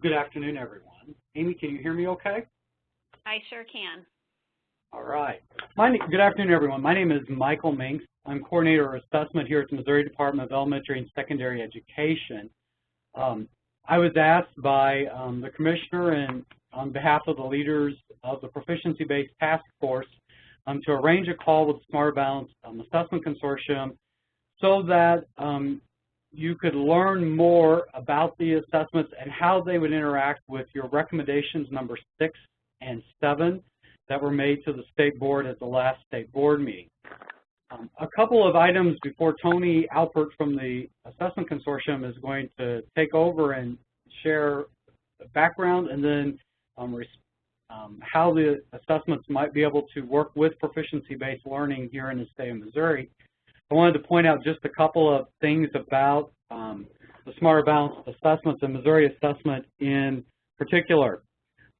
Good afternoon, everyone. Amy, can you hear me okay? I sure can. All right. Good afternoon, everyone. My name is Michael Minks. I'm Coordinator of Assessment here at the Missouri Department of Elementary and Secondary Education. I was asked by the Commissioner and on behalf of the leaders of the Proficiency-Based Task Force to arrange a call with the Smart Balance Assessment Consortium so that you could learn more about the assessments and how they would interact with your recommendations number 6 and 7 that were made to the State Board at the last State Board meeting. A couple of items before Tony Alpert from the Assessment Consortium is going to take over and share the background and then how the assessments might be able to work with proficiency-based learning here in the state of Missouri. I wanted to point out just a couple of things about the Smarter Balanced Assessments and Missouri Assessment in particular.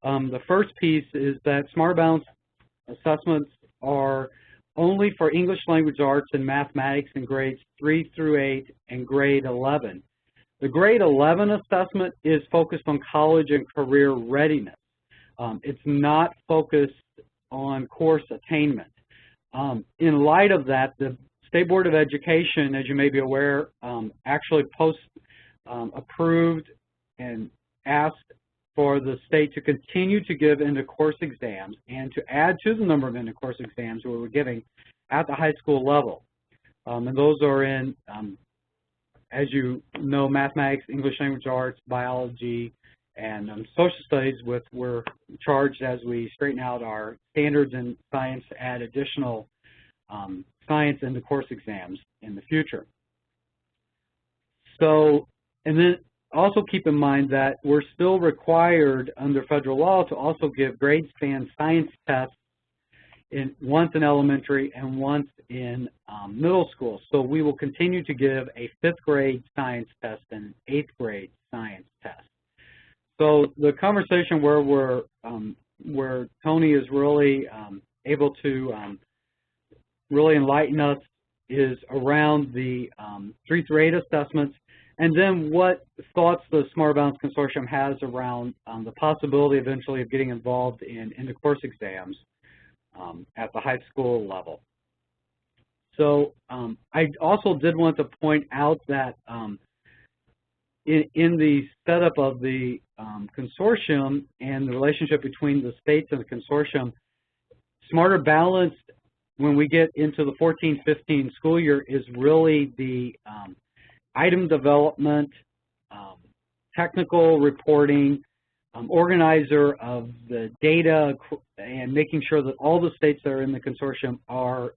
The first piece is that Smarter Balanced Assessments are only for English language arts and mathematics in grades 3 through 8 and grade 11. The grade 11 assessment is focused on college and career readiness. It's not focused on course attainment. In light of that, the State Board of Education, as you may be aware, actually approved and asked for the state to continue to give end-of-course exams and to add to the number of end-of-course exams we were giving at the high school level. And those are in, as you know, mathematics, English language arts, biology, and social studies. We're charged as we straighten out our standards in science to add additional science and the course exams in the future. So, and then also keep in mind that we're still required under federal law to also give grade span science tests once in elementary and once in middle school. So we will continue to give a 5th grade science test and an 8th grade science test. So the conversation where Tony is really able to really enlighten us is around the 3 through 8 assessments, and then what thoughts the Smart Balance Consortium has around the possibility eventually of getting involved in end-of-course exams at the high school level. So I also did want to point out that in the setup of the consortium and the relationship between the states and the consortium, Smarter Balanced, when we get into the 14-15 school year, is really the item development, technical reporting, organizer of the data, and making sure that all the states that are in the consortium are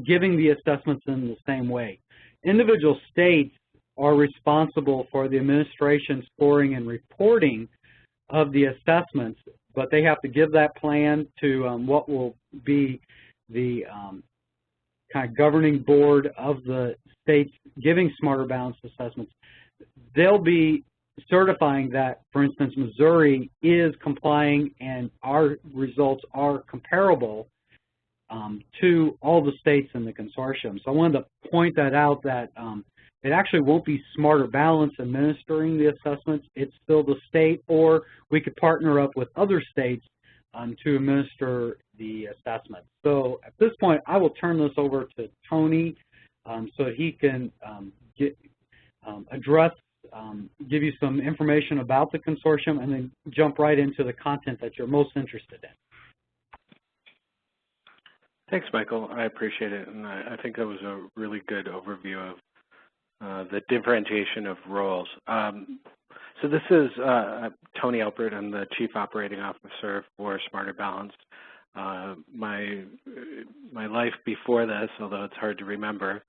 giving the assessments in the same way. Individual states are responsible for the administration, scoring, and reporting of the assessments, but they have to give that plan to what will be the kind of governing board of the states giving Smarter Balanced assessments. They'll be certifying that, for instance, Missouri is complying and our results are comparable to all the states in the consortium. So I wanted to point that out, that it actually won't be Smarter Balance administering the assessments. It's still the state, or we could partner up with other states to administer the assessment. So at this point, I will turn this over to Tony so that he can give you some information about the consortium and then jump right into the content that you're most interested in. Thanks, Michael. I appreciate it, and I think that was a really good overview of the differentiation of roles. So this is Tony Alpert. I'm the Chief Operating Officer for Smarter Balanced. My life before this, although it's hard to remember,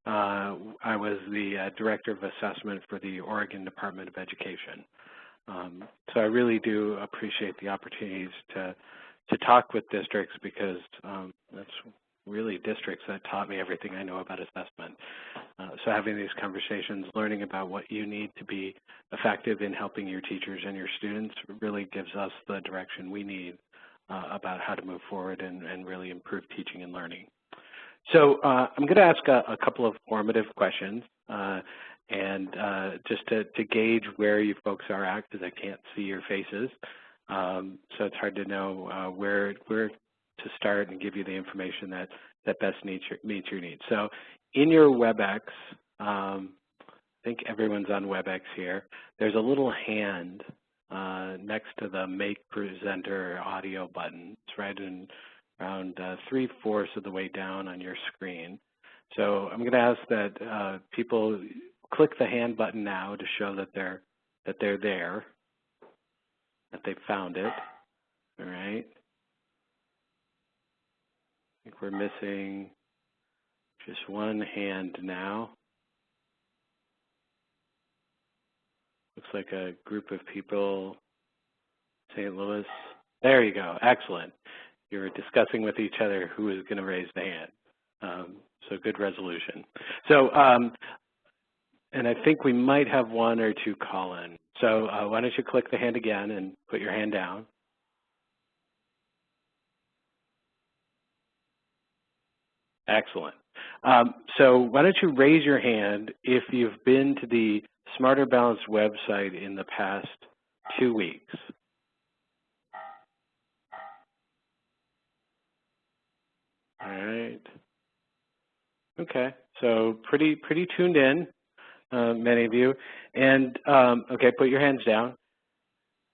I was the Director of Assessment for the Oregon Department of Education. So I really do appreciate the opportunities to talk with districts, because that's really districts that taught me everything I know about assessment. So having these conversations, learning about what you need to be effective in helping your teachers and your students really gives us the direction we need about how to move forward and really improve teaching and learning. So I'm going to ask a couple of formative questions, And just to gauge where you folks are at, because I can't see your faces, so it's hard to know where to start and give you the information that best meets your needs. So in your WebEx, I think everyone's on WebEx here. There's a little hand next to the Make Presenter Audio button. It's right in around 3/4 of the way down on your screen. So I'm going to ask that people click the hand button now to show that they're there, that they found it. All right. I think we're missing just one hand now. Looks like a group of people, St. Louis. There you go. Excellent. You were discussing with each other who is going to raise the hand. So good resolution. So, and I think we might have one or two call-in. So why don't you click the hand again and put your hand down. Excellent. So why don't you raise your hand if you've been to the Smarter Balanced website in the past 2 weeks. All right. Okay, so pretty tuned in, many of you. And okay, put your hands down.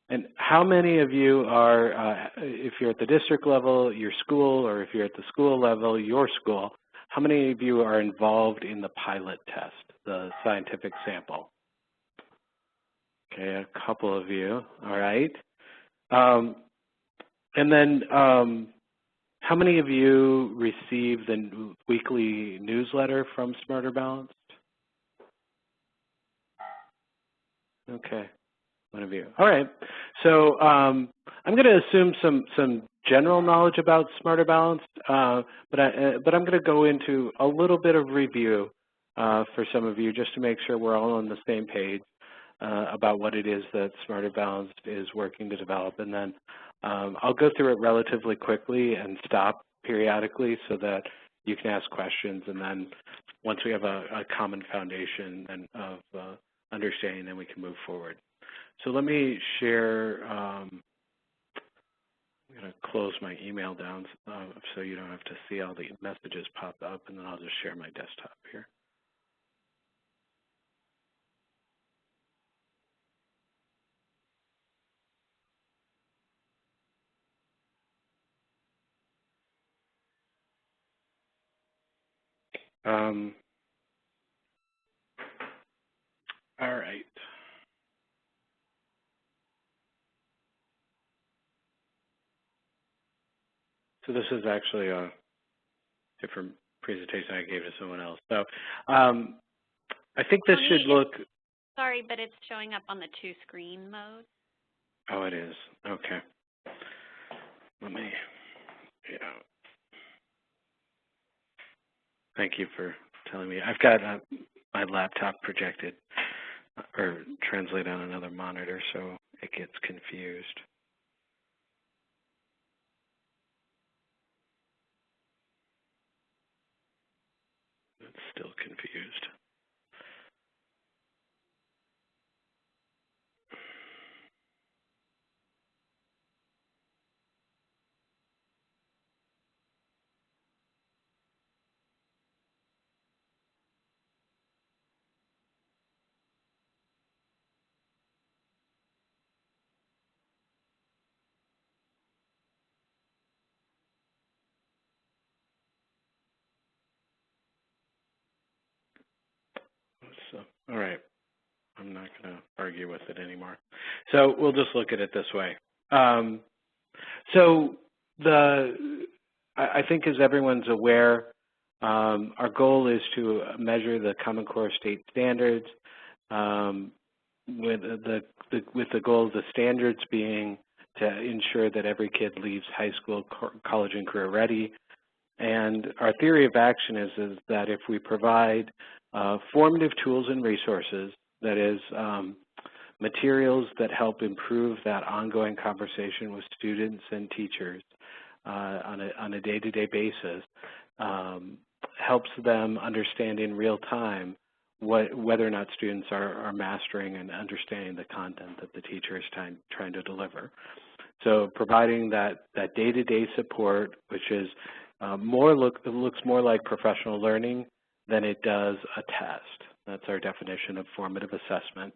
And how many of you are, if you're at the district level, your school, or if you're at the school level, your school, how many of you are involved in the pilot test, the scientific sample? Okay, a couple of you, all right. And then how many of you receive the weekly newsletter from Smarter Balanced? Okay. One of you. All right. So I'm going to assume some general knowledge about Smarter Balanced, but I'm going to go into a little bit of review for some of you just to make sure we're all on the same page about what it is that Smarter Balanced is working to develop. And then I'll go through it relatively quickly and stop periodically so that you can ask questions. And then once we have a common foundation of understanding, then we can move forward. So let me share, I'm going to close my email down so you don't have to see all the messages pop up, and then I'll just share my desktop here. All right. So this is actually a different presentation I gave to someone else. So I think this should look. Sorry, but it's showing up on the two-screen mode. Oh, it is. Okay. Let me. Yeah. Thank you for telling me. I've got my laptop projected or translate on another monitor, so it gets confused. It's still confused. So, all right. I'm not going to argue with it anymore. So we'll just look at it this way. So I think as everyone's aware, our goal is to measure the Common Core state standards with the goal of the standards being to ensure that every kid leaves high school, college, and career ready. And our theory of action is that if we provide formative tools and resources, that is, materials that help improve that ongoing conversation with students and teachers on a day-to-day basis, helps them understand in real time whether or not students are mastering and understanding the content that the teacher is trying to deliver. So providing that day-to-day support, which is looks more like professional learning than it does a test. That's our definition of formative assessment.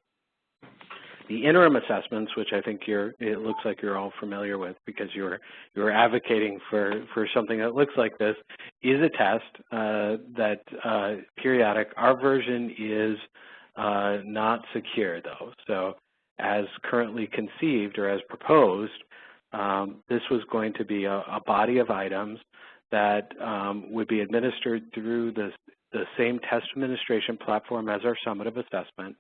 The interim assessments, which I think it looks like you're all familiar with because you're advocating for something that looks like this, is a test periodic. Our version is not secure though. So as currently conceived or as proposed, this was going to be a body of items that would be administered through the same test administration platform as our summative assessment,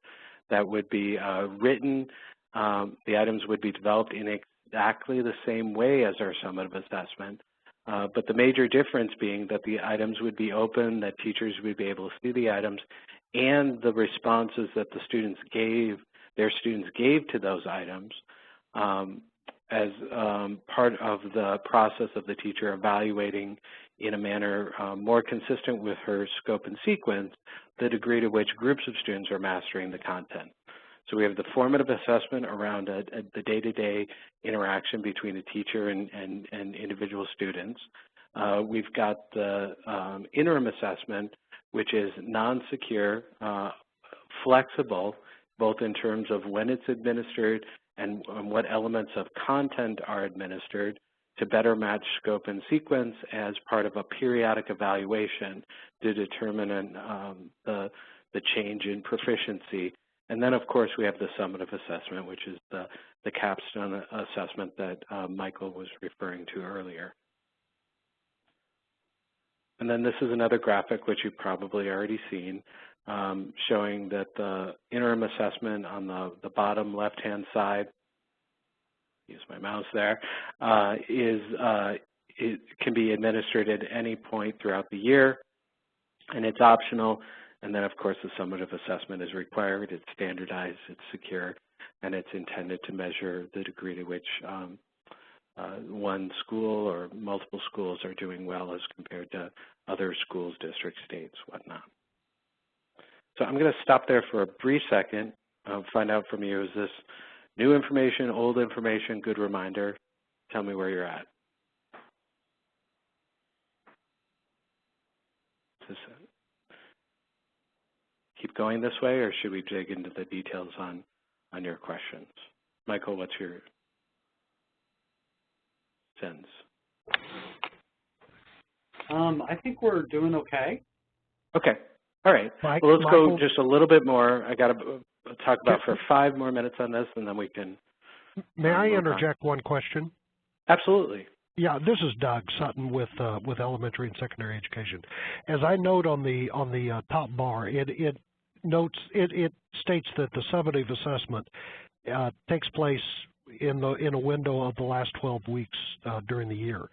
that would be written. The items would be developed in exactly the same way as our summative assessment, but the major difference being that the items would be open, that teachers would be able to see the items, and the responses that their students gave to those items as part of the process of the teacher evaluating in a manner more consistent with her scope and sequence the degree to which groups of students are mastering the content. So we have the formative assessment around the day-to-day interaction between the teacher and individual students. We've got the interim assessment, which is non-secure, flexible, both in terms of when it's administered and what elements of content are administered to better match scope and sequence as part of a periodic evaluation to determine the change in proficiency. And then, of course, we have the summative assessment, which is the capstone assessment that Michael was referring to earlier. And then this is another graphic, which you've probably already seen, showing that the interim assessment on the bottom left-hand side, use my mouse there, it can be administered at any point throughout the year, and it's optional. And then, of course, the summative assessment is required. It's standardized, it's secure, and it's intended to measure the degree to which one school or multiple schools are doing well as compared to other schools, districts, states, whatnot. So I'm going to stop there for a brief second. I'll find out from you, is this new information, old information, good reminder? Tell me where you're at. Keep going this way, or should we dig into the details on your questions? Michael, what's your sense? I think we're doing okay. Okay. All right. Well, let's go just a little bit more. I got to talk about for 5 more minutes on this, and then we can. May I interject one question? Absolutely. Yeah, this is Doug Sutton with elementary and secondary education. As I note on the top bar, it states that the summative assessment takes place in a window of the last 12 weeks during the year.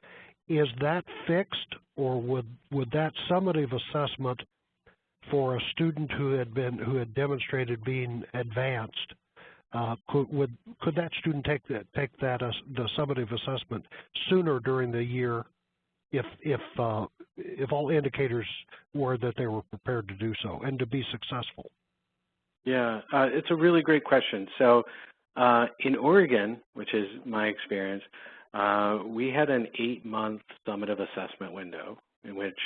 Is that fixed, or would that summative assessment for a student who had demonstrated being advanced, could that student take the summative assessment sooner during the year if all indicators were that they were prepared to do so and to be successful? Yeah, it's a really great question. So in Oregon, which is my experience, we had an 8-month summative assessment window in which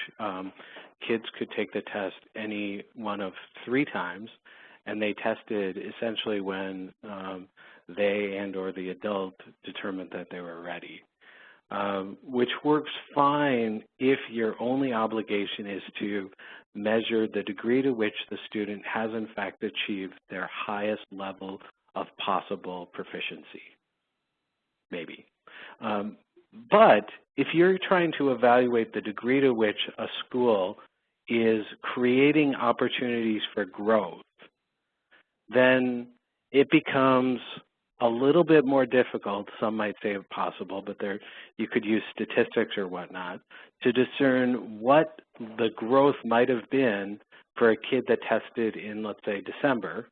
kids could take the test any one of 3 times, and they tested essentially when they and or the adult determined that they were ready, which works fine if your only obligation is to measure the degree to which the student has in fact achieved their highest level of possible proficiency, maybe. But if you're trying to evaluate the degree to which a school is creating opportunities for growth, then it becomes a little bit more difficult, some might say impossible, but you could use statistics or whatnot, to discern what the growth might have been for a kid that tested in, let's say, December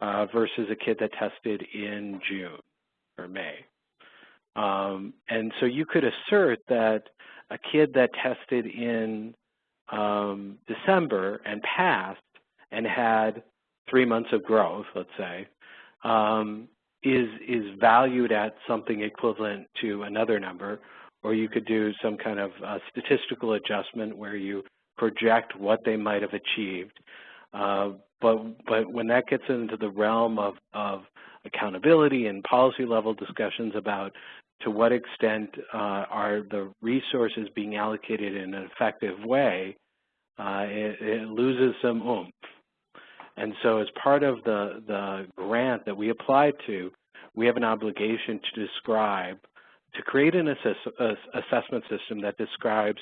versus a kid that tested in June or May. And so you could assert that a kid that tested in December and passed and had 3 months of growth, let's say, is valued at something equivalent to another number, or you could do some kind of statistical adjustment where you project what they might have achieved. But when that gets into the realm of accountability and policy level discussions about to what extent are the resources being allocated in an effective way, it loses some oomph. And so as part of the grant that we applied to, we have an obligation to create an assessment system that describes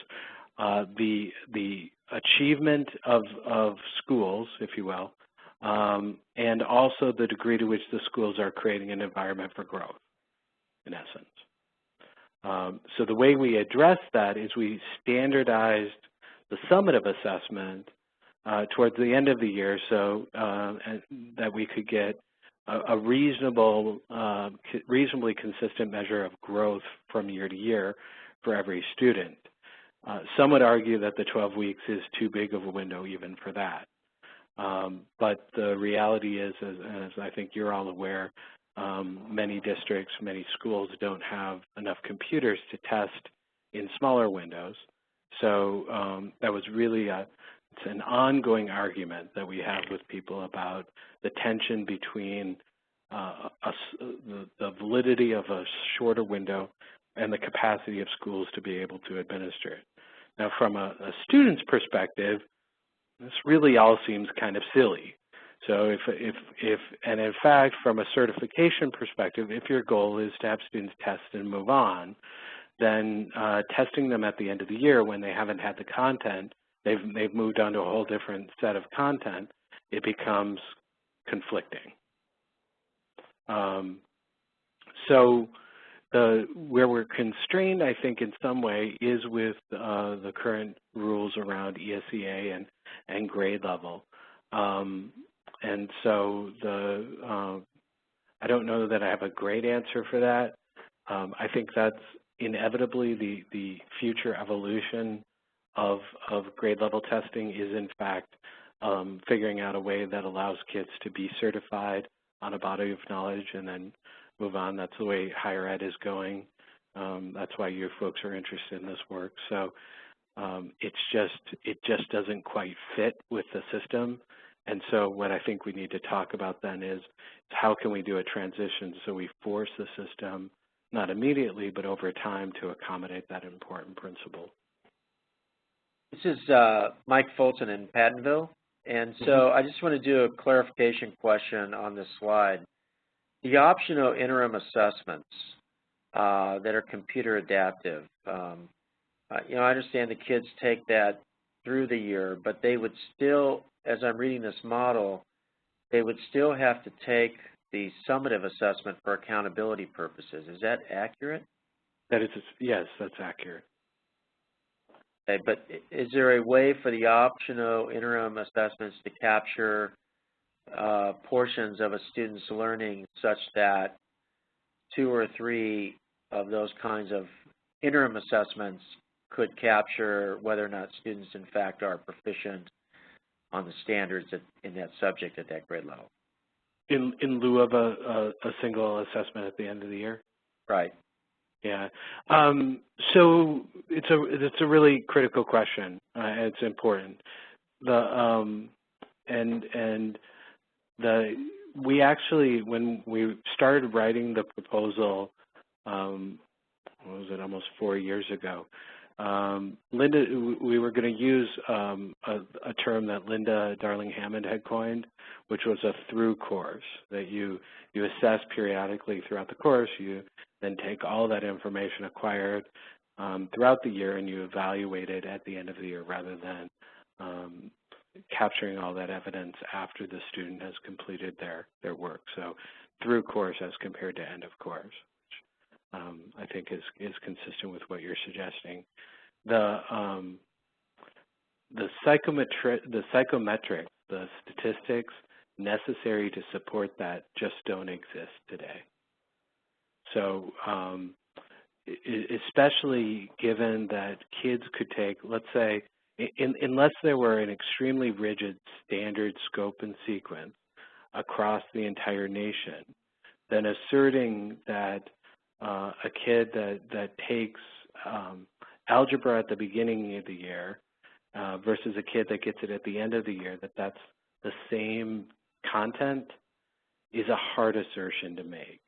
the achievement of schools, if you will, and also the degree to which the schools are creating an environment for growth, in essence. So the way we address that is we standardized the summative assessment towards the end of the year, so that we could get a reasonably consistent measure of growth from year to year for every student. Some would argue that the 12 weeks is too big of a window even for that. But the reality is, as I think you're all aware, many districts, many schools don't have enough computers to test in smaller windows. So that was really it's an ongoing argument that we have with people about the tension between the validity of a shorter window and the capacity of schools to be able to administer it. Now, from a student's perspective, this really all seems kind of silly. So and in fact, from a certification perspective, if your goal is to have students test and move on, then testing them at the end of the year when they haven't had the content, they've moved on to a whole different set of content, it becomes conflicting. So where we're constrained, I think, in some way is with the current rules around ESEA and grade level. And so I don't know that I have a great answer for that. I think that's inevitably the future evolution of grade level testing is, in fact, figuring out a way that allows kids to be certified on a body of knowledge and then move on. That's the way higher ed is going. That's why you folks are interested in this work. So it just doesn't quite fit with the system. And so what I think we need to talk about then is how can we do a transition so we force the system, not immediately, but over time to accommodate that important principle. This is Mike Fulton in Pattonville. And so I just want to do a clarification question on this slide. The optional interim assessments that are computer adaptive, I understand the kids take that through the year, but they would still, as I'm reading this model, they would still have to take the summative assessment for accountability purposes. Is that accurate? Yes, that's accurate. Okay, but is there a way for the optional interim assessments to capture portions of a student's learning such that 2 or 3 of those kinds of interim assessments could capture whether or not students in fact are proficient on the standards in that subject at that grade level? In lieu of a single assessment at the end of the year? Right. Yeah. So it's a really critical question. It's important. We actually, when we started writing the proposal, what was it, almost 4 years ago, Linda, we were going to use a term that Linda Darling-Hammond had coined, which was a through course, that you assess periodically throughout the course, you then take all that information acquired throughout the year and you evaluate it at the end of the year rather than capturing all that evidence after the student has completed their work. So through course as compared to end of course, which I think is consistent with what you're suggesting. The psychometrics, the statistics necessary to support that just don't exist today. So especially given that kids could take, let's say unless there were an extremely rigid standard scope and sequence across the entire nation, then asserting that a kid that takes algebra at the beginning of the year versus a kid that gets it at the end of the year, that's the same content, is a hard assertion to make.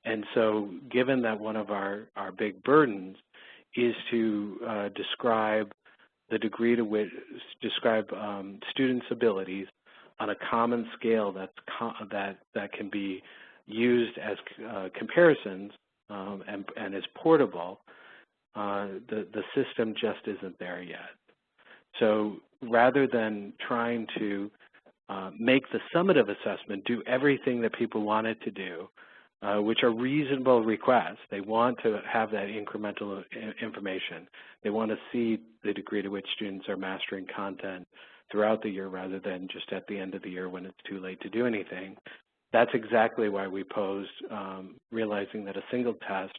And so given that one of our big burdens is to describe the degree to which, students' abilities on a common scale that can be used as comparisons and is portable, the system just isn't there yet. So rather than trying to make the summative assessment do everything that people want it to do, which are reasonable requests. They want to have that incremental information. They want to see the degree to which students are mastering content throughout the year rather than just at the end of the year when it's too late to do anything. That's exactly why we posed, realizing that a single test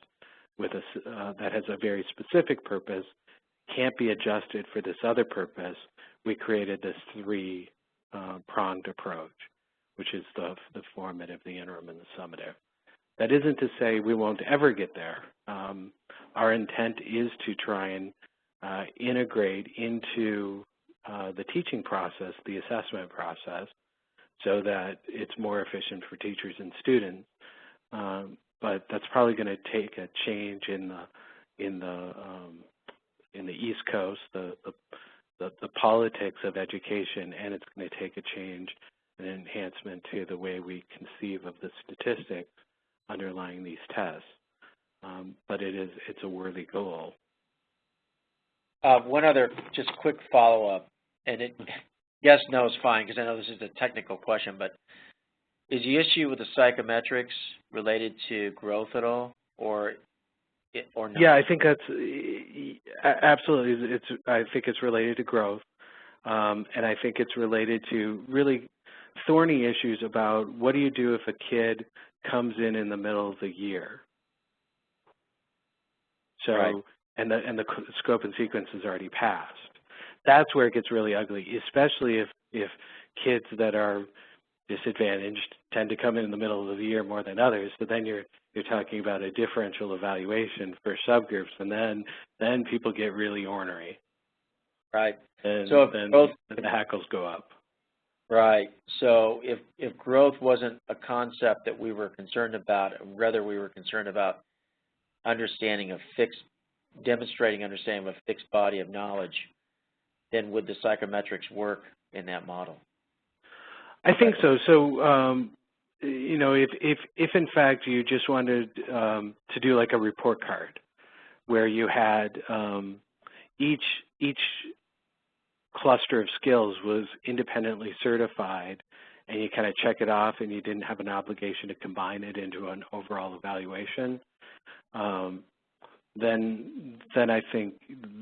with that has a very specific purpose can't be adjusted for this other purpose. We created this three-pronged approach, which is the formative, the interim, and the summative. That isn't to say we won't ever get there. Our intent is to try and integrate into the teaching process, the assessment process, so that it's more efficient for teachers and students. But that's probably going to take a change in the East Coast, the politics of education, and it's going to take a change, an enhancement to the way we conceive of the statistics underlying these tests. But it's a worthy goal. One other just quick follow-up, and yes, no is fine because I know this is a technical question, but is the issue with the psychometrics related to growth at all, or not? Yeah, I think that's absolutely. I think it's related to growth, and I think it's related to really thorny issues about what do you do if a kid comes in the middle of the year. So, right. and the scope and sequence is already passed. That's where it gets really ugly, especially if kids that are disadvantaged tend to come in the middle of the year more than others. So then you're talking about a differential evaluation for subgroups, and then people get really ornery. Right. And so then the hackles go up. Right. So if growth wasn't a concept that we were concerned about, rather we were concerned about demonstrating understanding of a fixed body of knowledge, then would the psychometrics work in that model? I think so. So, you know, if in fact you just wanted to do like a report card where you had each cluster of skills was independently certified and you kind of check it off and you didn't have an obligation to combine it into an overall evaluation, then I think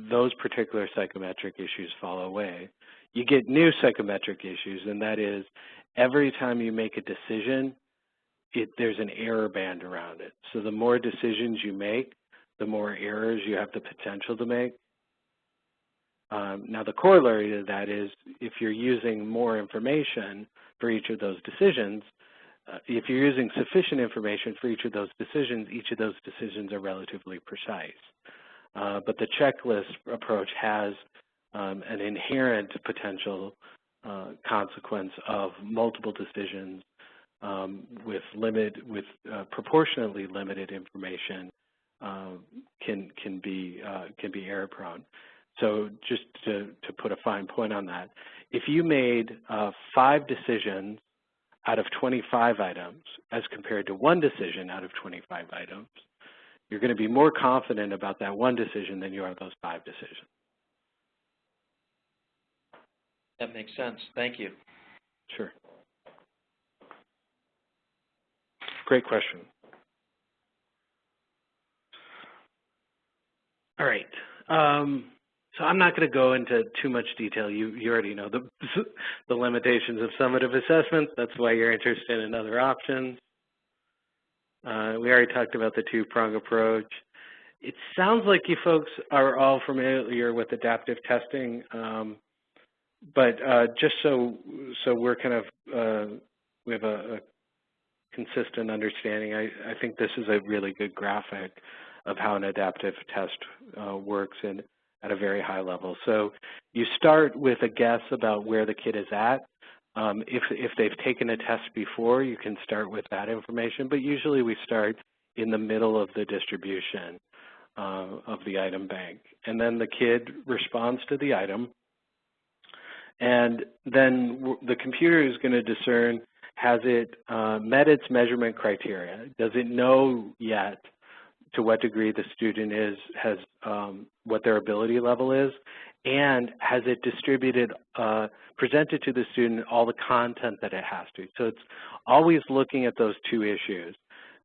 those particular psychometric issues fall away. You get new psychometric issues, and that is every time you make a decision, there's an error band around it. So the more decisions you make, the more errors you have the potential to make. Now the corollary to that is if you're using more information for each of those decisions, if you're using sufficient information for each of those decisions are relatively precise. But the checklist approach has an inherent potential consequence of multiple decisions with proportionately limited information can be error prone. So just to put a fine point on that, if you made 5 decisions out of 25 items as compared to 1 decision out of 25 items, you're going to be more confident about that 1 decision than you are those 5 decisions. That makes sense. Thank you. Sure. Great question. All right. So I'm not going to go into too much detail. You already know the limitations of summative assessments. That's why you're interested in other options. We already talked about the 2-prong approach. It sounds like you folks are all familiar with adaptive testing, but just so we're kind of, we have a consistent understanding, I think this is a really good graphic of how an adaptive test works at a very high level. So you start with a guess about where the kid is at. If they've taken a test before, you can start with that information, but usually we start in the middle of the distribution of the item bank. And then the kid responds to the item, and then the computer is going to discern, has it met its measurement criteria? Does it know yet to what degree the student has what their ability level is? And has it distributed, presented to the student all the content that it has to? So it's always looking at those two issues.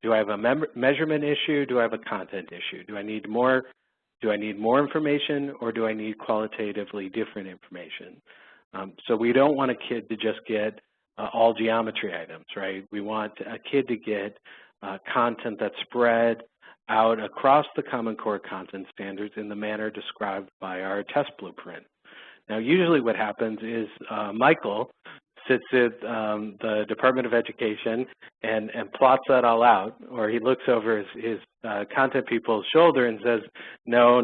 Do I have a measurement issue? Do I have a content issue? Do I need more information, or do I need qualitatively different information? So we don't want a kid to just get all geometry items, right? We want a kid to get content that's spread out across the Common Core content standards in the manner described by our test blueprint. Now, usually what happens is Michael sits at the Department of Education and plots that all out, or he looks over his content people's shoulder and says, no,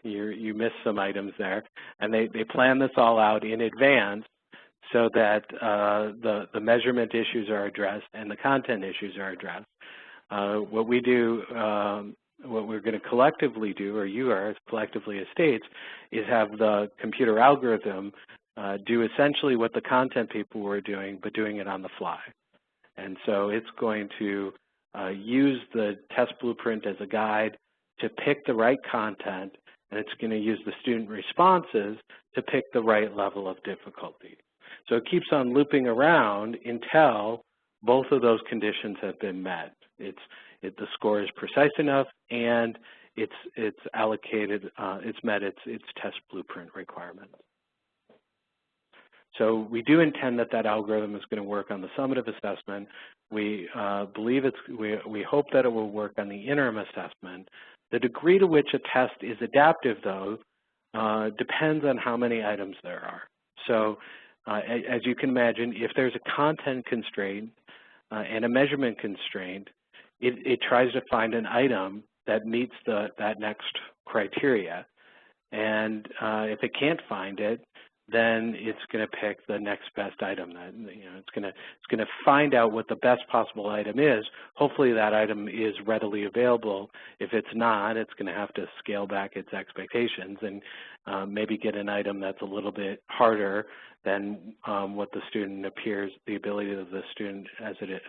you missed some items there. And they plan this all out in advance so that the measurement issues are addressed and the content issues are addressed. What we do, what we're going to collectively do, or you are collectively as states, is have the computer algorithm do essentially what the content people were doing, but doing it on the fly. And so it's going to use the test blueprint as a guide to pick the right content, and it's going to use the student responses to pick the right level of difficulty. So it keeps on looping around until both of those conditions have been met. The score is precise enough, and it's allocated, it's met its test blueprint requirements. So we do intend that algorithm is going to work on the summative assessment. We believe we hope that it will work on the interim assessment. The degree to which a test is adaptive, though, depends on how many items there are. So as you can imagine, if there's a content constraint and a measurement constraint, it tries to find an item that meets that next criteria. And if it can't find it, then it's going to pick the next best item. It's going to find out what the best possible item is. Hopefully that item is readily available. If it's not, it's going to have to scale back its expectations and maybe get an item that's a little bit harder than what the ability of the student as it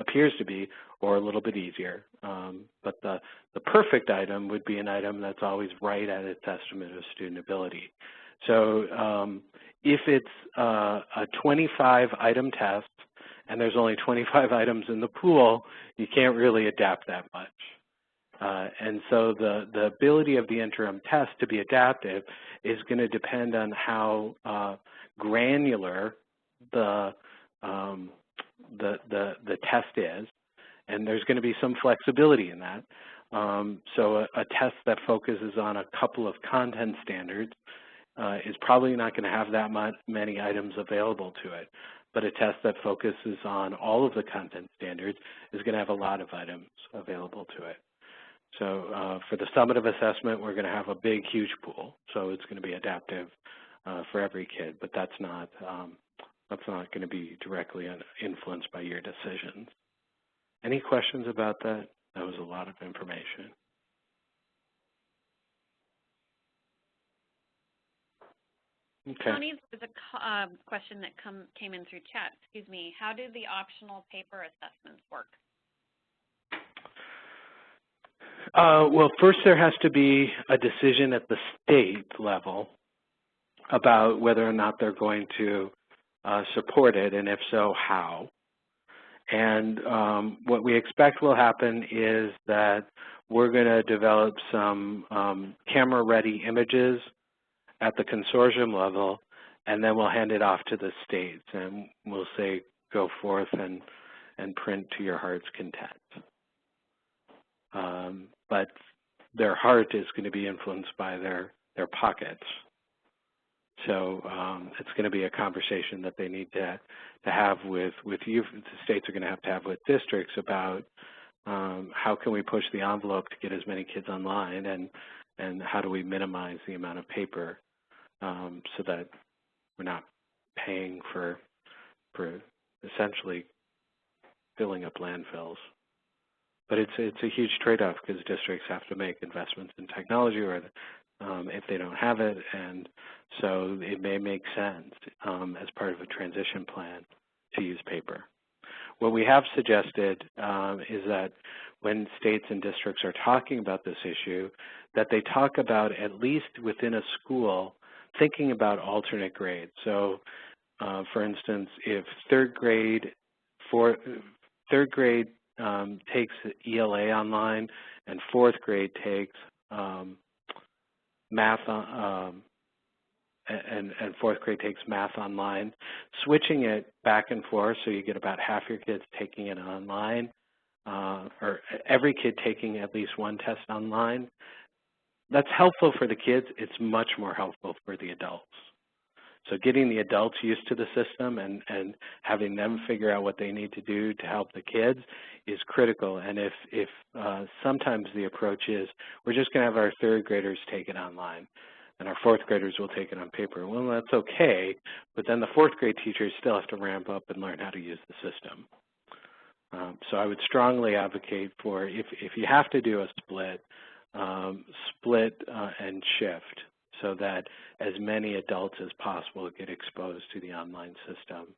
appears to be, or a little bit easier. But the perfect item would be an item that's always right at its estimate of student ability. So if it's a 25-item test and there's only 25 items in the pool, you can't really adapt that much. And so the ability of the interim test to be adaptive is going to depend on how granular the test is, and there's going to be some flexibility in that. So a test that focuses on a couple of content standards is probably not going to have that many items available to it. But a test that focuses on all of the content standards is going to have a lot of items available to it. So for the summative assessment, we're going to have a big, huge pool. So it's going to be adaptive for every kid, but that's not going to be directly influenced by your decisions. Any questions about that? That was a lot of information. Okay. Tony, there's a question that came in through chat. Excuse me. How do the optional paper assessments work? Well, first there has to be a decision at the state level about whether or not they're going to support it, and if so, how. And what we expect will happen is that we're going to develop some camera-ready images at the consortium level, and then we'll hand it off to the states, and we'll say, go forth and print to your heart's content. But their heart is going to be influenced by their pockets. So it's going to be a conversation that they need to have with you. The states are going to have with districts about how can we push the envelope to get as many kids online, and how do we minimize the amount of paper so that we're not paying for essentially filling up landfills. But it's a huge trade-off because districts have to make investments in technology, or if they don't have it, and so it may make sense as part of a transition plan to use paper. What we have suggested is that when states and districts are talking about this issue, that they talk about, at least within a school, thinking about alternate grades. So, for instance, if third grade takes ELA online and fourth grade takes math and fourth grade takes math online, switching it back and forth so you get about half your kids taking it online, or every kid taking at least one test online, that's helpful for the kids. It's much more helpful for the adults. So getting the adults used to the system and having them figure out what they need to do to help the kids is critical. And if sometimes the approach is, we're just going to have our third graders take it online, and our fourth graders will take it on paper. Well, that's okay, but then the fourth grade teachers still have to ramp up and learn how to use the system. So I would strongly advocate for, if you have to do a split and shift, so that as many adults as possible get exposed to the online system.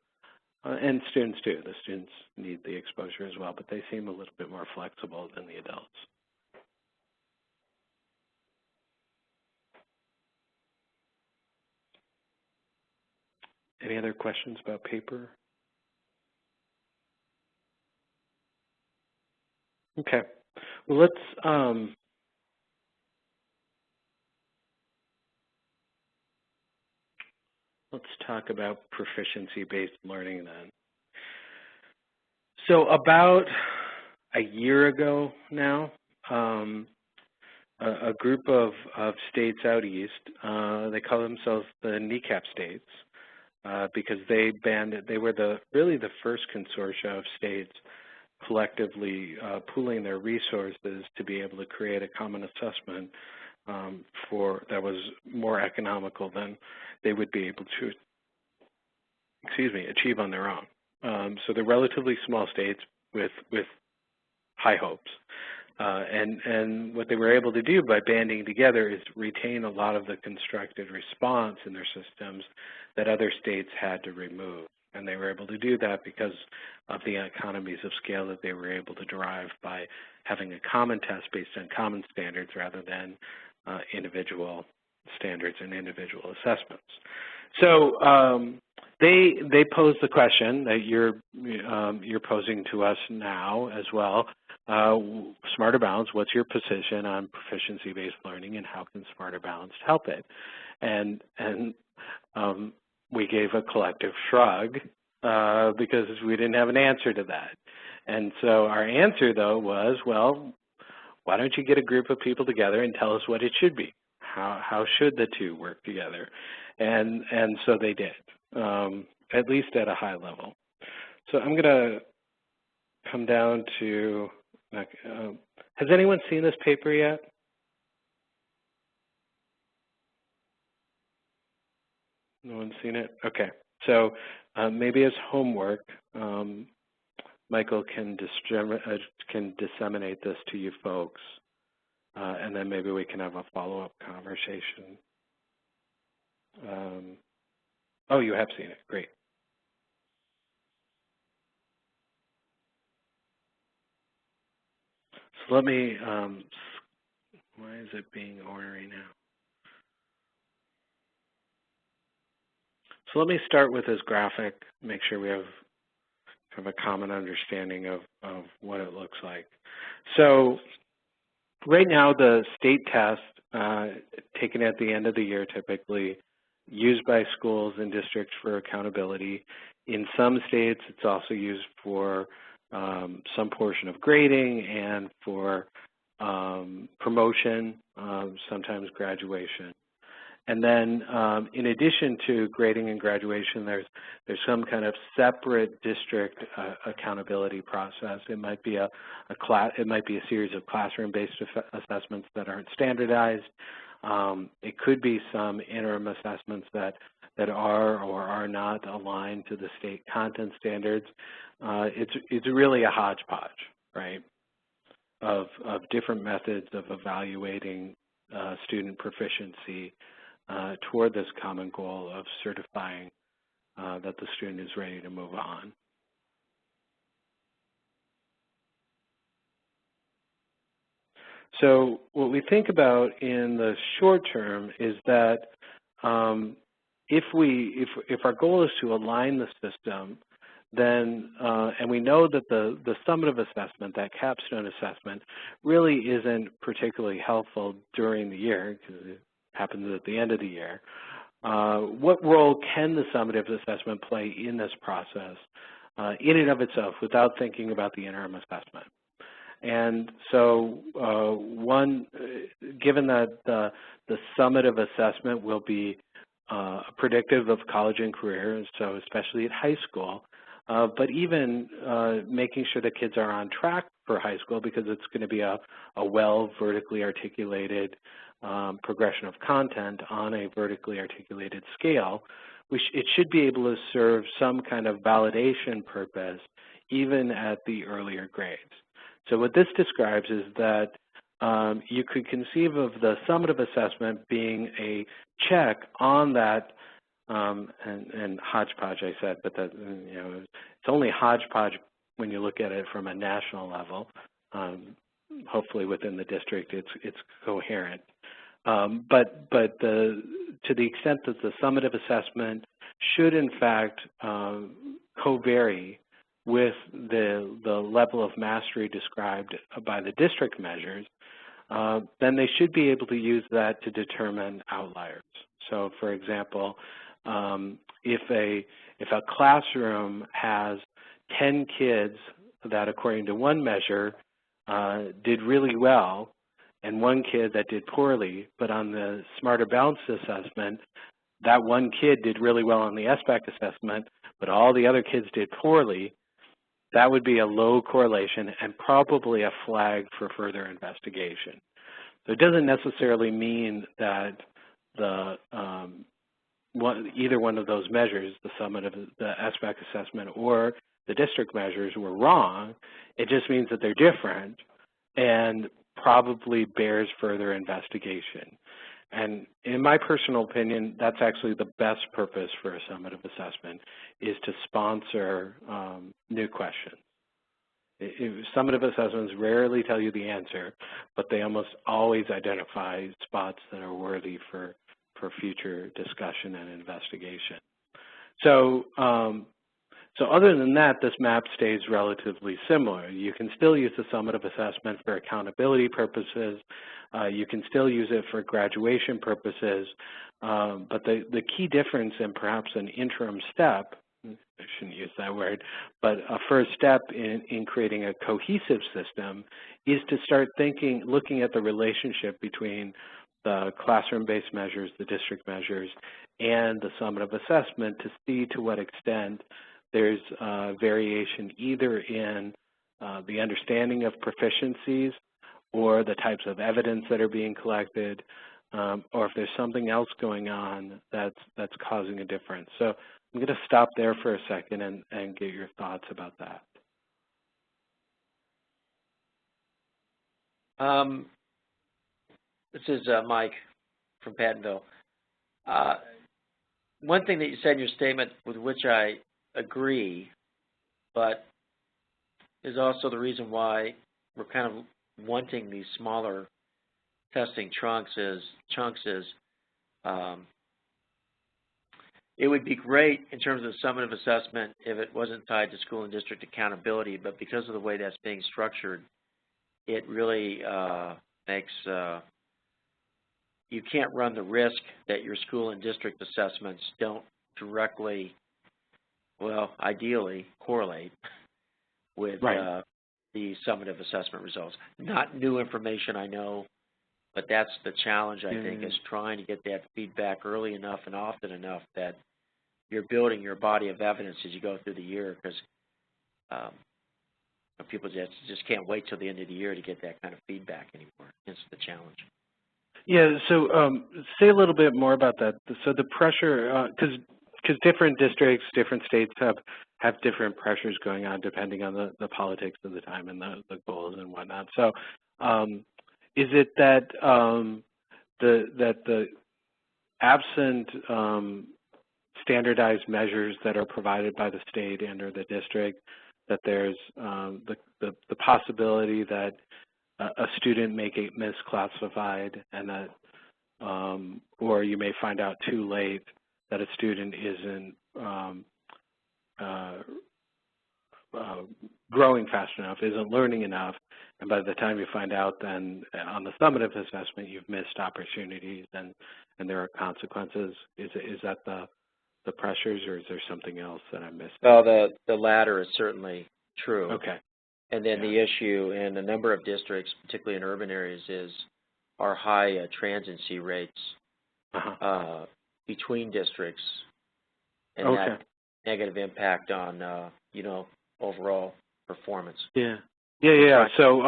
And students do. The students need the exposure as well, but they seem a little bit more flexible than the adults. Any other questions about paper? Okay. Well, let's talk about proficiency-based learning then. So about a year ago now, a group of states out east, they call themselves the kneecap states, because they were really the first consortia of states collectively pooling their resources to be able to create a common assessment that was more economical than they would be able to, achieve on their own. So they're relatively small states with high hopes. And what they were able to do by banding together is retain a lot of the constructed response in their systems that other states had to remove. And they were able to do that because of the economies of scale that they were able to derive by having a common test based on common standards rather than individual standards and individual assessments. So they posed the question that you're posing to us now as well. Smarter Balanced, what's your position on proficiency-based learning, and how can Smarter Balanced help it? And we gave a collective shrug because we didn't have an answer to that. And so our answer, though, was, well, why don't you get a group of people together and tell us what it should be? How should the two work together? And so they did, at least at a high level. So I'm going to come down to, has anyone seen this paper yet? No one's seen it? Okay. So maybe as homework, Michael can disseminate this to you folks, and then maybe we can have a follow-up conversation. Oh, you have seen it. Great. So let me, why is it being ornery now? So let me start with this graphic, make sure we have kind of a common understanding of what it looks like. So right now the state test, taken at the end of the year typically, used by schools and districts for accountability. In some states it's also used for some portion of grading and for promotion, sometimes graduation. And then in addition to grading and graduation, there's some kind of separate district accountability process. It might be a series of classroom-based assessments that aren't standardized. It could be some interim assessments that are or are not aligned to the state content standards. It's really a hodgepodge, right, of different methods of evaluating student proficiency toward this common goal of certifying that the student is ready to move on. So what we think about in the short term is that if our goal is to align the system, then and we know that the summative assessment, that capstone assessment, really isn't particularly helpful during the year because it happens at the end of the year. What role can the summative assessment play in this process in and of itself without thinking about the interim assessment? And so given that the summative assessment will be predictive of college and career, so especially at high school, but even making sure that kids are on track for high school because it's going to be a well vertically articulated progression of content on a vertically articulated scale, it should be able to serve some kind of validation purpose even at the earlier grades. So what this describes is that you could conceive of the summative assessment being a check on that, and hodgepodge I said, but that, it's only hodgepodge when you look at it from a national level. Hopefully within the district it's coherent. But to the extent that the summative assessment should in fact co-vary with the level of mastery described by the district measures, then they should be able to use that to determine outliers. So for example, if a classroom has 10 kids that according to one measure did really well, and one kid that did poorly, but on the Smarter Balanced assessment, that one kid did really well on the SBAC assessment, but all the other kids did poorly, that would be a low correlation and probably a flag for further investigation. So it doesn't necessarily mean that either one of those measures, the summative, the SBAC assessment, or the district measures were wrong. It just means that they're different and probably bears further investigation. And in my personal opinion, that's actually the best purpose for a summative assessment, is to sponsor new questions. Summative assessments rarely tell you the answer, but they almost always identify spots that are worthy for future discussion and investigation. So, so other than that, this map stays relatively similar. You can still use the summative assessment for accountability purposes. You can still use it for graduation purposes. But the key difference and perhaps an interim step, I shouldn't use that word, but a first step in creating a cohesive system is to start looking at the relationship between the classroom-based measures, the district measures, and the summative assessment to see to what extent there's variation either in the understanding of proficiencies or the types of evidence that are being collected, or if there's something else going on that's causing a difference. So I'm going to stop there for a second and get your thoughts about that. This is Mike from Pattonville. One thing that you said in your statement with which I agree, but is also the reason why we're kind of wanting these smaller testing chunks is it would be great in terms of the summative assessment if it wasn't tied to school and district accountability, but because of the way that's being structured, it really makes you can't run the risk that your school and district assessments don't directly, well, ideally correlate with right. the summative assessment results. Not new information, I know, but that's the challenge, I think, is trying to get that feedback early enough and often enough that you're building your body of evidence as you go through the year, because people just can't wait till the end of the year to get that kind of feedback anymore. It's the challenge. Yeah, so say a little bit more about that. So the pressure, because different districts, different states have different pressures going on depending on the politics of the time and the goals and whatnot. So is it that the absent standardized measures that are provided by the state and or the district, that there's the possibility that a student may get misclassified, and that, or you may find out too late that a student isn't growing fast enough, isn't learning enough, and by the time you find out, then on the summative assessment, you've missed opportunities and there are consequences. Is that the pressures, or is there something else that I'm missing? Well, the latter is certainly true. Okay. And then the issue in a number of districts, particularly in urban areas, is our high transiency rates between districts, and that negative impact on overall performance. Yeah. So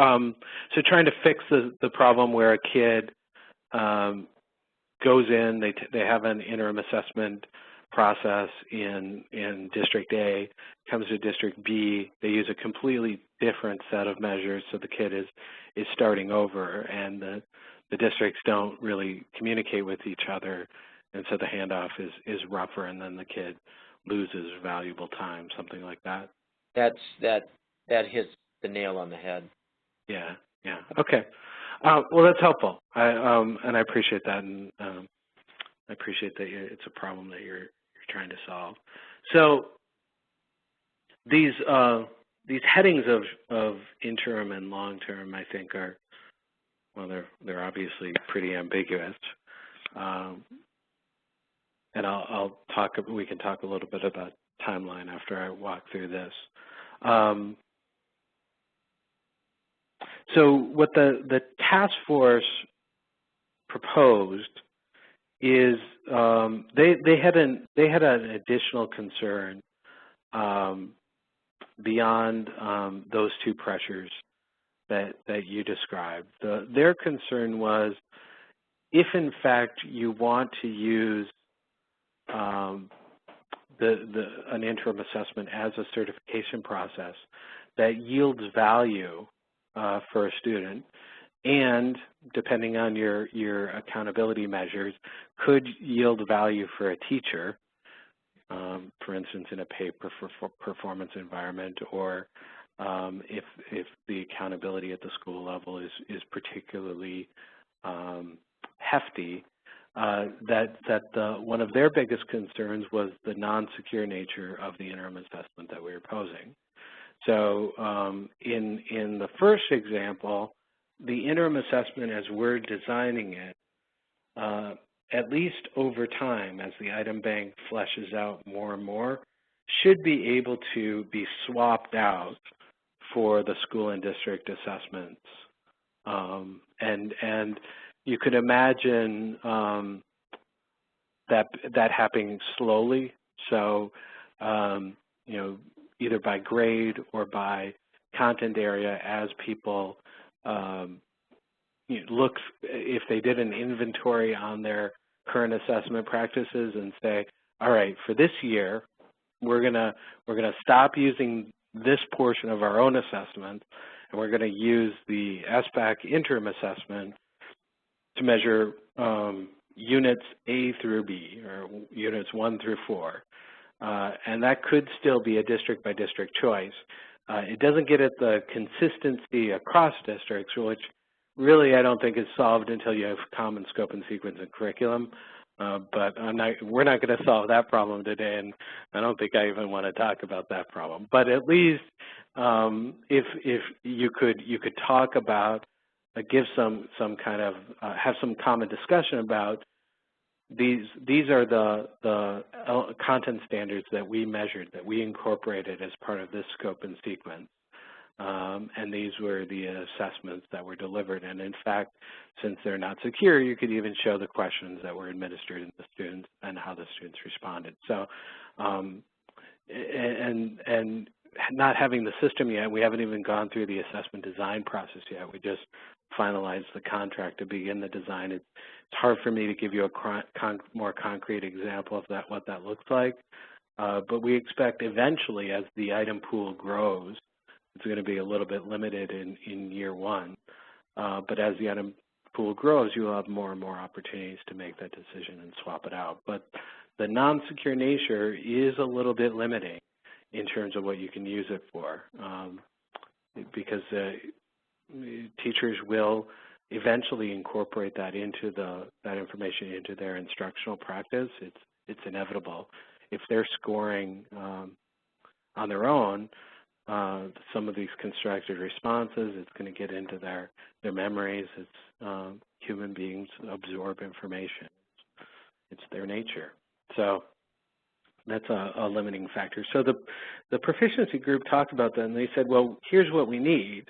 so trying to fix the problem where a kid goes in, they have an interim assessment process in District A, comes to District B, they use a completely different set of measures, so the kid is starting over, and the districts don't really communicate with each other, and so the handoff is rougher, and then the kid loses valuable time, something like that. That hits the nail on the head. Yeah. Okay. Well, that's helpful, and I appreciate that, and I appreciate that it's a problem that you're trying to solve. So these headings of interim and long term, I think, are, well, they're obviously pretty ambiguous, and we can talk a little bit about timeline after I walk through this. So what the task force proposed is they had an additional concern beyond those two pressures that you described. Their concern was, if in fact you want to use an interim assessment as a certification process that yields value for a student, and depending on your accountability measures, could yield value for a teacher, for instance, in a pay performance environment, or if the accountability at the school level is particularly hefty, one of their biggest concerns was the non-secure nature of the interim assessment that we were posing. So in the first example, the interim assessment, as we're designing it, at least over time, as the item bank fleshes out more and more, should be able to be swapped out for the school and district assessments. And you could imagine that happening slowly. So, either by grade or by content area, as people look, if they did an inventory on their current assessment practices and say, all right, for this year, we're gonna stop using this portion of our own assessment, and we're going to use the SBAC interim assessment to measure units A through B, or units 1 through 4. And that could still be a district-by-district choice. It doesn't get at the consistency across districts, which really I don't think is solved until you have common scope and sequence and curriculum. But we're not going to solve that problem today, and I don't think I even want to talk about that problem. But at least if you could talk about, give some kind of have some common discussion about these are the content standards that we measured, that we incorporated as part of this scope and sequence. and these were the assessments that were delivered. And in fact, since they're not secure, you could even show the questions that were administered to the students and how the students responded. So, and not having the system yet, we haven't even gone through the assessment design process yet. We just finalized the contract to begin the design. It's hard for me to give you a more concrete example of that, what that looks like. But we expect eventually, as the item pool grows, it's going to be a little bit limited in year one. But as the item pool grows, you'll have more and more opportunities to make that decision and swap it out. But the non-secure nature is a little bit limiting in terms of what you can use it for, because teachers will eventually incorporate that into that information into their instructional practice. It's inevitable. If they're scoring on their own, some of these constructed responses, it's going to get into their memories. It's human beings absorb information. It's their nature. So that's a limiting factor. So the proficiency group talked about that, and they said, well, here's what we need.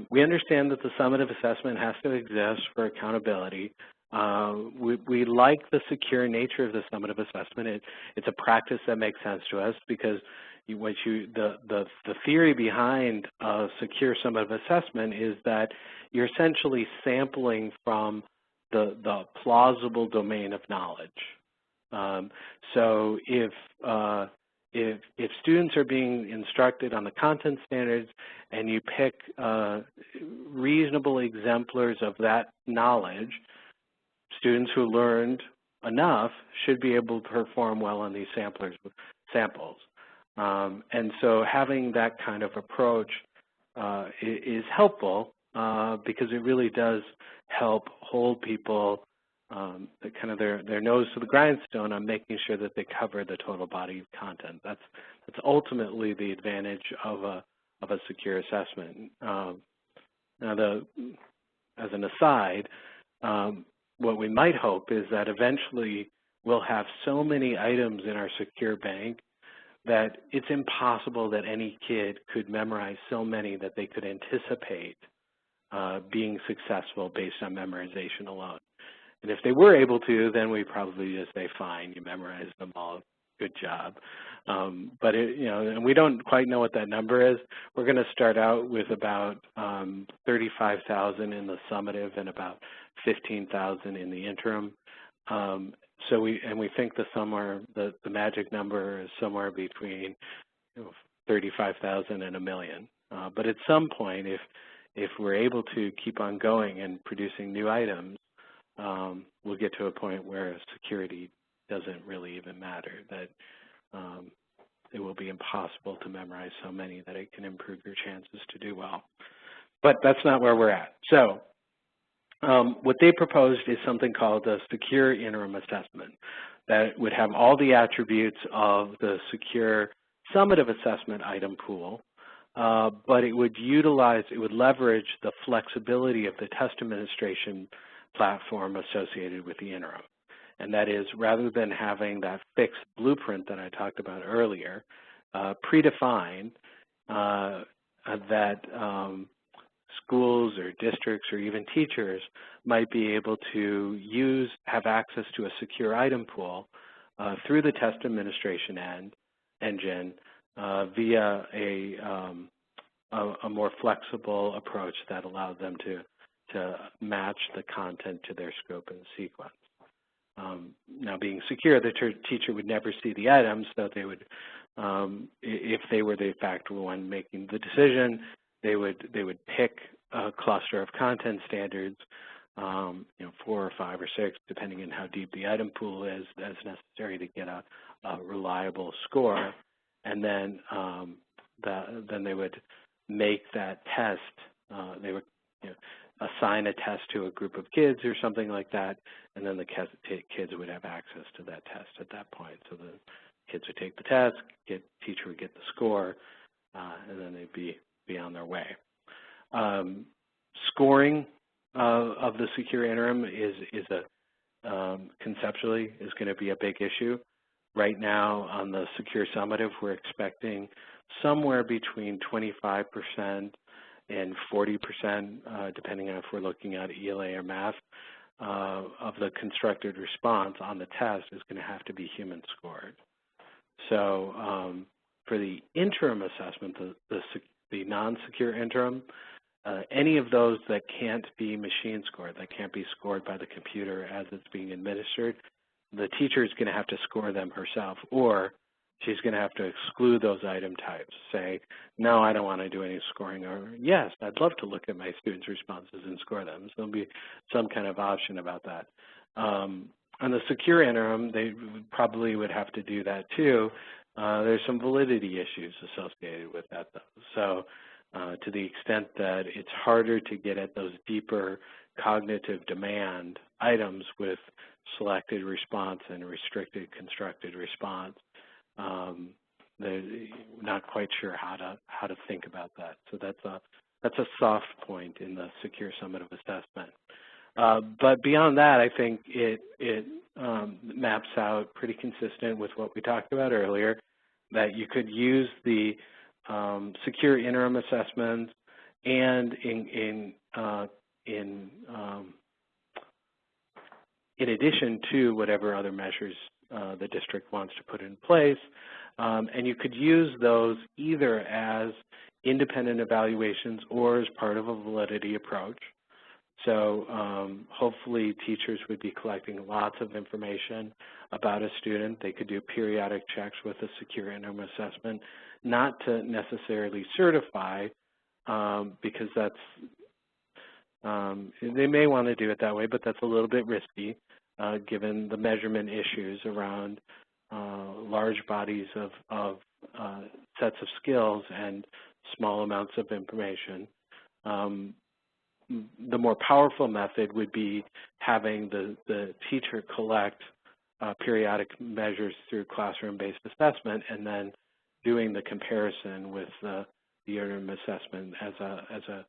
We understand that the summative assessment has to exist for accountability. We like the secure nature of the summative assessment. It's a practice that makes sense to us because the theory behind a secure summative assessment is that you're essentially sampling from the plausible domain of knowledge. So if students are being instructed on the content standards and you pick reasonable exemplars of that knowledge, students who learned enough should be able to perform well on these samples. And so having that kind of approach is helpful because it really does help hold people kind of their nose to the grindstone on making sure that they cover the total body of content. That's ultimately the advantage of a secure assessment. Now, as an aside, what we might hope is that eventually we'll have so many items in our secure bank that it's impossible that any kid could memorize so many that they could anticipate being successful based on memorization alone. And if they were able to, then we probably just say, fine, you memorized them all, good job. But and we don't quite know what that number is. We're going to start out with about 35,000 in the summative and about 15,000 in the interim. So we think the magic number is somewhere between 35,000 and 1 million. But at some point, if we're able to keep on going and producing new items, we'll get to a point where security doesn't really even matter, that it will be impossible to memorize so many that it can improve your chances to do well. But that's not where we're at. So what they proposed is something called a secure interim assessment that would have all the attributes of the secure summative assessment item pool, but it would leverage the flexibility of the test administration platform associated with the interim. And that is, rather than having that fixed blueprint that I talked about earlier, predefined that schools or districts or even teachers might be able to have access to a secure item pool through the test administration engine via a more flexible approach that allowed them to match the content to their scope and sequence. Now, being secure, the teacher would never see the items, so they would, if they were the factor one making the decision, they would pick a cluster of content standards, 4 or 5 or 6, depending on how deep the item pool is, as necessary to get a reliable score, and then they would make that test. They would assign a test to a group of kids or something like that, and then the kids would have access to that test at that point. So the kids would take the test, teacher would get the score, and then they'd be on their way. Scoring of the secure interim is conceptually is going to be a big issue. Right now on the secure summative, we're expecting somewhere between 25% and 40%, depending on if we're looking at ELA or math, of the constructed response on the test is going to have to be human scored. So for the interim assessment, the non-secure interim, any of those that can't be machine scored, that can't be scored by the computer as it's being administered, the teacher is going to have to score them herself, or she's going to have to exclude those item types, say, no, I don't want to do any scoring, or yes, I'd love to look at my students' responses and score them. So there'll be some kind of option about that. On the secure interim, they probably would have to do that too. There's some validity issues associated with that, though. So to the extent that it's harder to get at those deeper cognitive demand items with selected response and restricted constructed response, they're not quite sure how to think about that. So that's a soft point in the secure summative assessment. But beyond that, I think it maps out pretty consistent with what we talked about earlier, that you could use the secure interim assessments and in addition to whatever other measures the district wants to put in place, and you could use those either as independent evaluations or as part of a validity approach. So hopefully teachers would be collecting lots of information about a student. They could do periodic checks with a secure interim assessment, not to necessarily certify, because that's, they may want to do it that way, but that's a little bit risky given the measurement issues around large bodies of sets of skills and small amounts of information. The more powerful method would be having the teacher collect periodic measures through classroom-based assessment and then doing the comparison with the interim assessment as a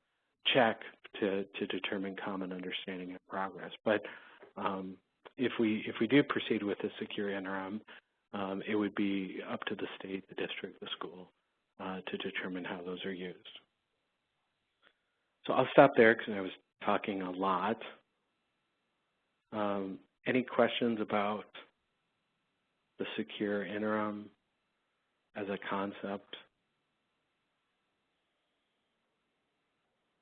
check to determine common understanding of progress. But if we do proceed with the secure interim, it would be up to the state, the district, the school to determine how those are used. So I'll stop there because I was talking a lot. Any questions about the secure interim as a concept?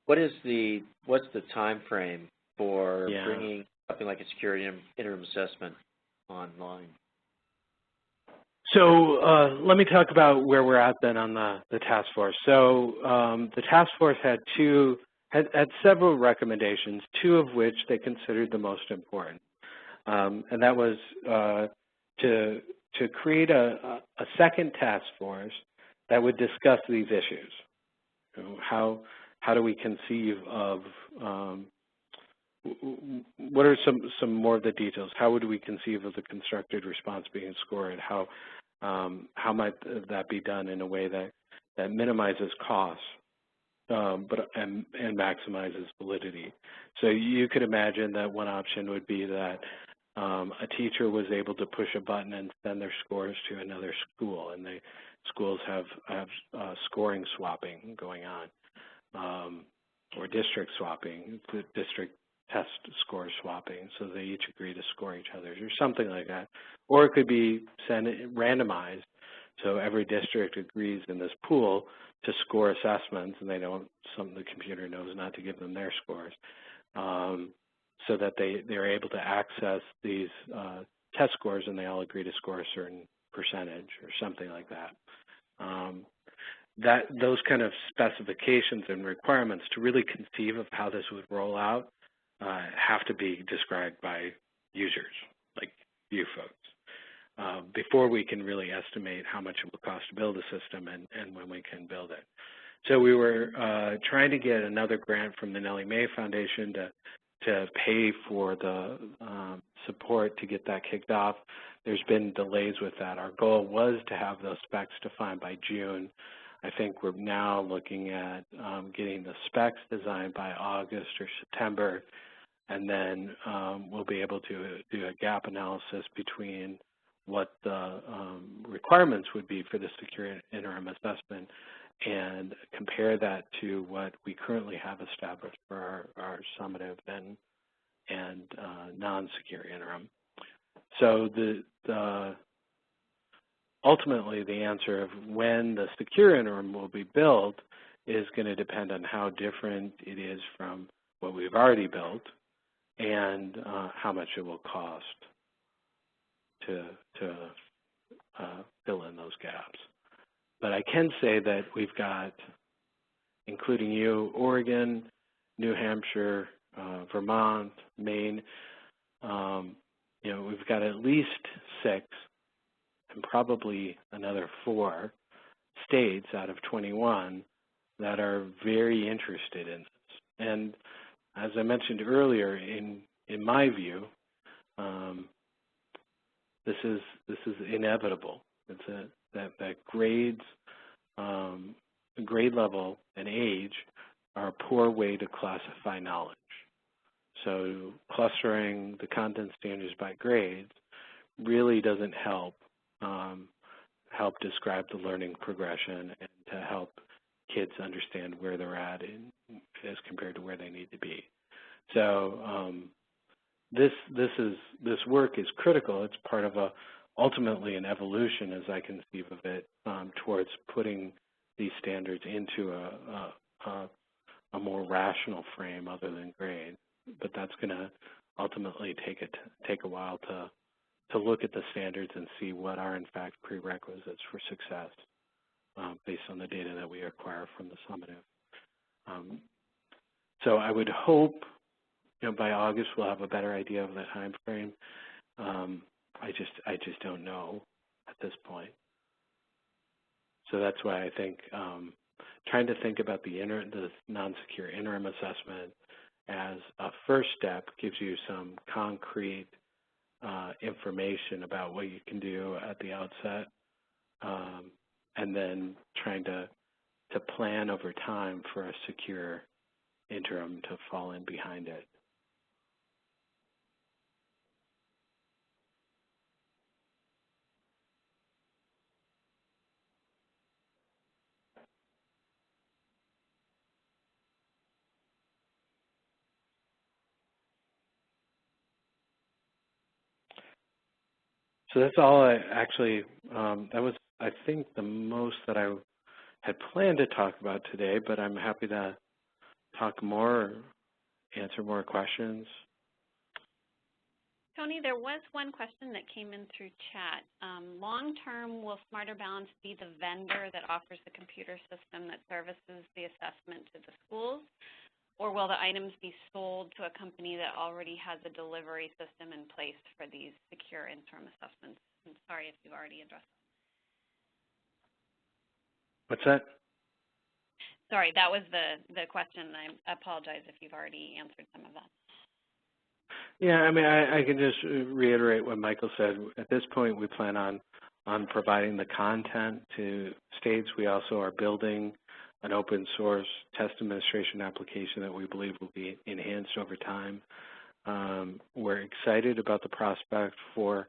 What's the time frame for bringing something like a secure interim assessment online? So let me talk about where we're at then on the task force. So the task force had several recommendations, two of which they considered the most important. And that was to create a second task force that would discuss these issues. You know, how do we conceive of what are some more of the details? How would we conceive of the constructed response being scored? How might that be done in a way that minimizes costs and maximizes validity? So you could imagine that one option would be that a teacher was able to push a button and send their scores to another school, and schools have scoring swapping going on, or district swapping, the district test score swapping, so they each agree to score each other's or something like that. Or it could be randomized, so every district agrees in this pool to score assessments, and the computer knows not to give them their scores, so that they're able to access these test scores, and they all agree to score a certain percentage or something like that. Those kind of specifications and requirements to really conceive of how this would roll out have to be described by users, like you folks, before we can really estimate how much it will cost to build a system and when we can build it. So we were trying to get another grant from the Nellie Mae Foundation to pay for the support to get that kicked off. There's been delays with that. Our goal was to have those specs defined by June. I think we're now looking at getting the specs designed by August or September, and then we'll be able to do a gap analysis between what the requirements would be for the secure interim assessment and compare that to what we currently have established for our summative and non-secure interim. So ultimately the answer of when the secure interim will be built is going to depend on how different it is from what we've already built and how much it will cost to fill in those gaps. But I can say that we've got, including you, Oregon, New Hampshire, Vermont, Maine, we've got at least 6 and probably another 4 states out of 21 that are very interested in this. And as I mentioned earlier, in my view, this is inevitable. It's that grades, grade level, and age are a poor way to classify knowledge. So clustering the content standards by grades really doesn't help describe the learning progression and to help kids understand where they're at as compared to where they need to be. So this work is critical. It's part of ultimately an evolution, as I conceive of it, towards putting these standards into a more rational frame other than grade. But that's going to ultimately take a while to look at the standards and see what are in fact prerequisites for success based on the data that we acquire from the summative. So I would hope by August we'll have a better idea of the time frame. I just don't know at this point. So that's why I think trying to think about the non-secure interim assessment as a first step gives you some concrete information about what you can do at the outset, and then trying to plan over time for a secure interim to fall in behind it. So that's all that was, I think, the most that I had planned to talk about today, but I'm happy to talk more, answer more questions. Tony, there was one question that came in through chat. Long term, will Smarter Balance be the vendor that offers the computer system that services the assessment to the schools? Or will the items be sold to a company that already has a delivery system in place for these secure interim assessments? I'm sorry if you've already addressed that. What's that? Sorry, that was the question. I apologize if you've already answered some of that. Yeah, I mean, I can just reiterate what Michael said. At this point, we plan on providing the content to states. We also are building an open source test administration application that we believe will be enhanced over time. We're excited about the prospect for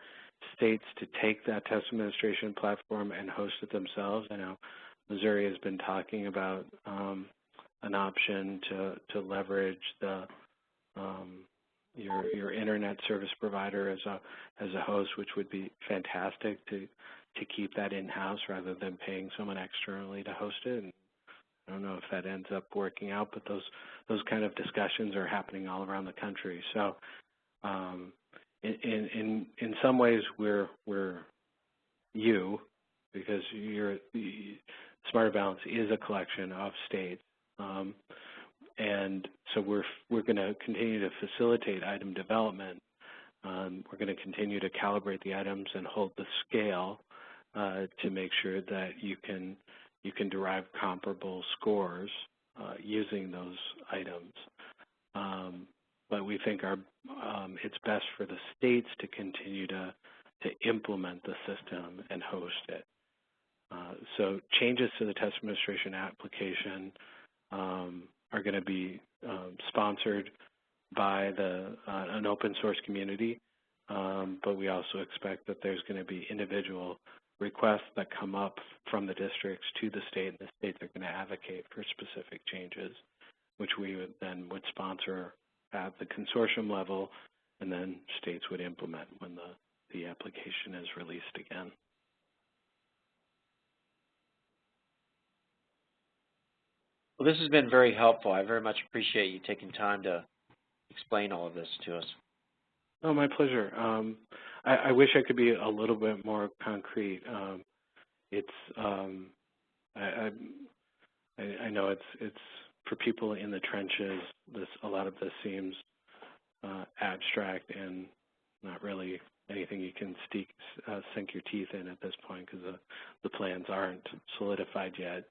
states to take that test administration platform and host it themselves. I know Missouri has been talking about an option to leverage your internet service provider as a host, which would be fantastic to keep that in-house rather than paying someone externally to host it. And I don't know if that ends up working out, but those kind of discussions are happening all around the country. So in some ways we're you, because Smarter Balance is a collection of states, and so we're going to continue to facilitate item development. We're going to continue to calibrate the items and hold the scale to make sure that you can derive comparable scores using those items. But we think it's best for the states to continue to implement the system and host it. So changes to the test administration application are going to be sponsored by an open source community. but we also expect that there's going to be individual requests that come up from the districts to the state, and the states are going to advocate for specific changes, which we would sponsor at the consortium level, and then states would implement when the application is released again. Well, this has been very helpful. I very much appreciate you taking time to explain all of this to us. Oh, my pleasure. I wish I could be a little bit more concrete. I know it's for people in the trenches. A lot of this seems abstract and not really anything you can sink your teeth in at this point because the plans aren't solidified yet.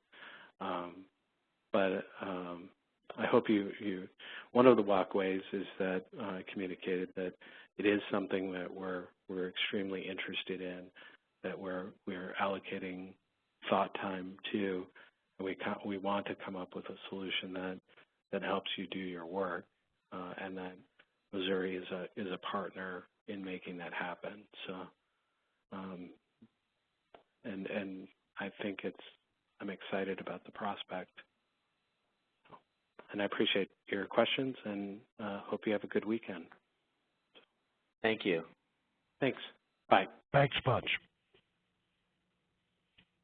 But I hope one of the walkways is that I communicated that it is something that we're extremely interested in, that we're allocating thought time to, and we want to come up with a solution that helps you do your work, and that Missouri is a partner in making that happen. So, and I think I'm excited about the prospect. And I appreciate your questions, and hope you have a good weekend. Thank you. Thanks. Bye. Thanks much.